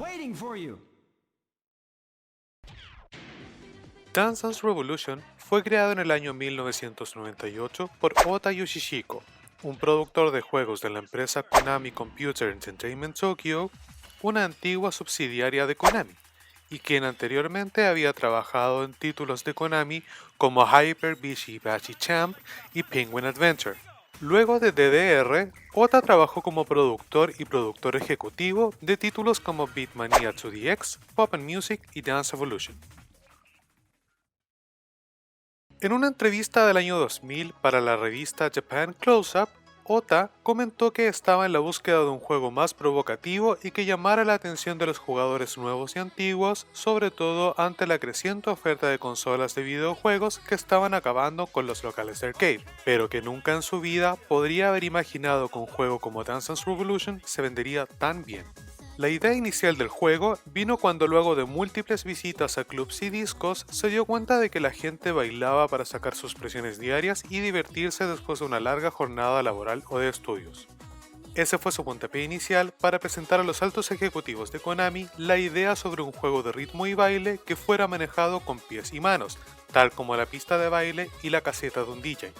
waiting for you. Dance Dance Revolution fue creado en el año 1998 por Ota Yoshihiko, un productor de juegos de la empresa Konami Computer Entertainment Tokyo, una antigua subsidiaria de Konami, y quien anteriormente había trabajado en títulos de Konami como Hyper Bishi Bashi Champ y Penguin Adventure. Luego de DDR, Ota trabajó como productor y productor ejecutivo de títulos como Beatmania 2DX, Pop and Music y Dance Evolution. En una entrevista del año 2000 para la revista Japan Close-Up, Ota comentó que estaba en la búsqueda de un juego más provocativo y que llamara la atención de los jugadores nuevos y antiguos, sobre todo ante la creciente oferta de consolas de videojuegos que estaban acabando con los locales de arcade, pero que nunca en su vida podría haber imaginado que un juego como Dance Dance Revolution se vendería tan bien. La idea inicial del juego vino cuando luego de múltiples visitas a clubs y discos se dio cuenta de que la gente bailaba para sacar sus presiones diarias y divertirse después de una larga jornada laboral o de estudios. Ese fue su puntapié inicial para presentar a los altos ejecutivos de Konami la idea sobre un juego de ritmo y baile que fuera manejado con pies y manos, tal como la pista de baile y la caseta de un DJ.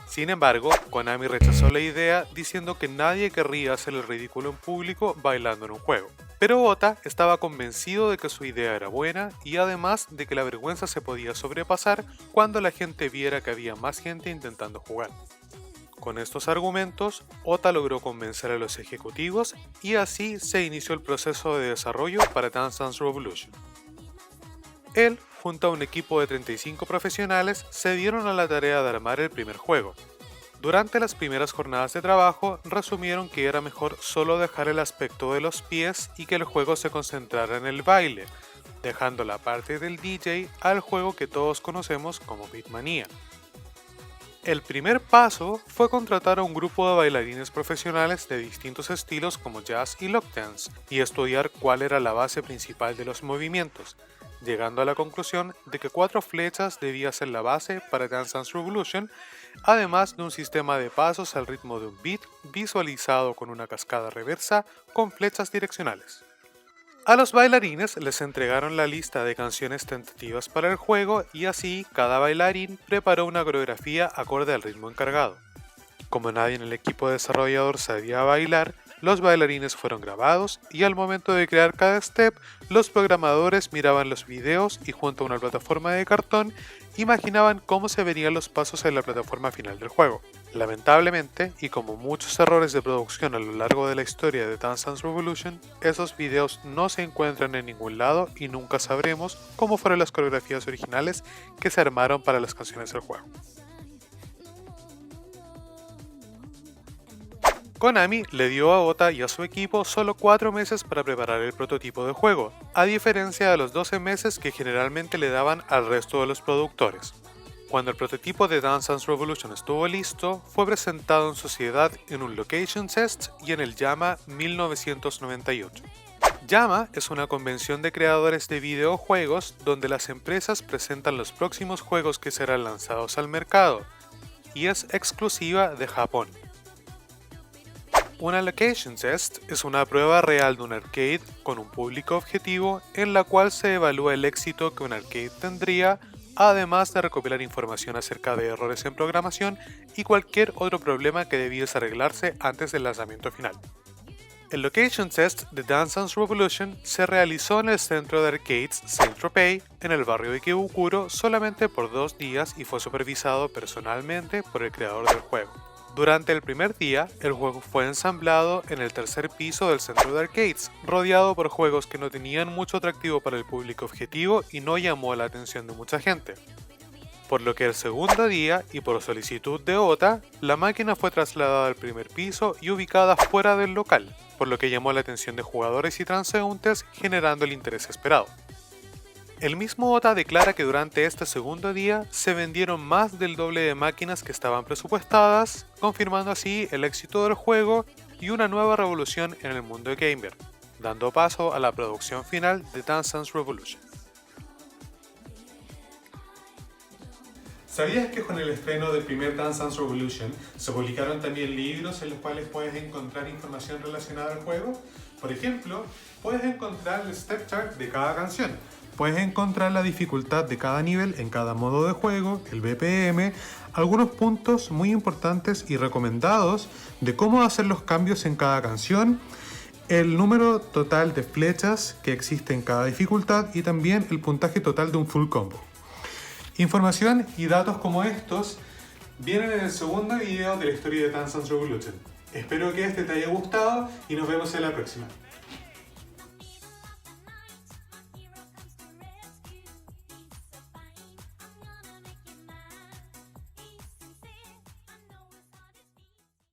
Sin embargo, Konami rechazó la idea diciendo que nadie querría hacer el ridículo en público bailando en un juego. Pero Ota estaba convencido de que su idea era buena y además de que la vergüenza se podía sobrepasar cuando la gente viera que había más gente intentando jugar. Con estos argumentos, Ota logró convencer a los ejecutivos y así se inició el proceso de desarrollo para Dance Dance Revolution. Él, junto a un equipo de 35 profesionales, se dieron a la tarea de armar el primer juego. Durante las primeras jornadas de trabajo, resumieron que era mejor solo dejar el aspecto de los pies y que el juego se concentrara en el baile, dejando la parte del DJ al juego que todos conocemos como Beatmania. El primer paso fue contratar a un grupo de bailarines profesionales de distintos estilos como jazz y lock dance y estudiar cuál era la base principal de los movimientos, llegando a la conclusión de que 4 flechas debía ser la base para Dance Dance Revolution, además de un sistema de pasos al ritmo de un beat visualizado con una cascada reversa con flechas direccionales. A los bailarines les entregaron la lista de canciones tentativas para el juego y así cada bailarín preparó una coreografía acorde al ritmo encargado. Como nadie en el equipo desarrollador sabía bailar, los bailarines fueron grabados y al momento de crear cada step, los programadores miraban los videos y junto a una plataforma de cartón imaginaban cómo se verían los pasos en la plataforma final del juego. Lamentablemente, y como muchos errores de producción a lo largo de la historia de Dance Dance Revolution, esos videos no se encuentran en ningún lado y nunca sabremos cómo fueron las coreografías originales que se armaron para las canciones del juego. Konami le dio a Ota y a su equipo solo 4 meses para preparar el prototipo de juego, a diferencia de los 12 meses que generalmente le daban al resto de los productores. Cuando el prototipo de Dance Dance Revolution estuvo listo, fue presentado en sociedad en un Location Test y en el JAMA 1998. JAMA es una convención de creadores de videojuegos donde las empresas presentan los próximos juegos que serán lanzados al mercado, y es exclusiva de Japón. Una Location Test es una prueba real de un arcade con un público objetivo en la cual se evalúa el éxito que un arcade tendría, además de recopilar información acerca de errores en programación y cualquier otro problema que debiese arreglarse antes del lanzamiento final. El Location Test de Dance Dance Revolution se realizó en el centro de arcades Saint-Tropez, en el barrio de Ikebukuro, solamente por 2 días y fue supervisado personalmente por el creador del juego. Durante el primer día, el juego fue ensamblado en el tercer piso del centro de arcades, rodeado por juegos que no tenían mucho atractivo para el público objetivo y no llamó la atención de mucha gente. Por lo que el segundo día, y por solicitud de Ota, la máquina fue trasladada al primer piso y ubicada fuera del local, por lo que llamó la atención de jugadores y transeúntes, generando el interés esperado. El mismo Ota declara que durante este segundo día se vendieron más del doble de máquinas que estaban presupuestadas, confirmando así el éxito del juego y una nueva revolución en el mundo gamer, dando paso a la producción final de Dance Dance Revolution. ¿Sabías que con el estreno del primer Dance Dance Revolution se publicaron también libros en los cuales puedes encontrar información relacionada al juego? Por ejemplo, puedes encontrar el step chart de cada canción. Puedes encontrar la dificultad de cada nivel en cada modo de juego, el BPM, algunos puntos muy importantes y recomendados de cómo hacer los cambios en cada canción, el número total de flechas que existe en cada dificultad y también el puntaje total de un full combo. Información y datos como estos vienen en el segundo video de la historia de Dance Dance Revolution. Espero que este te haya gustado y nos vemos en la próxima.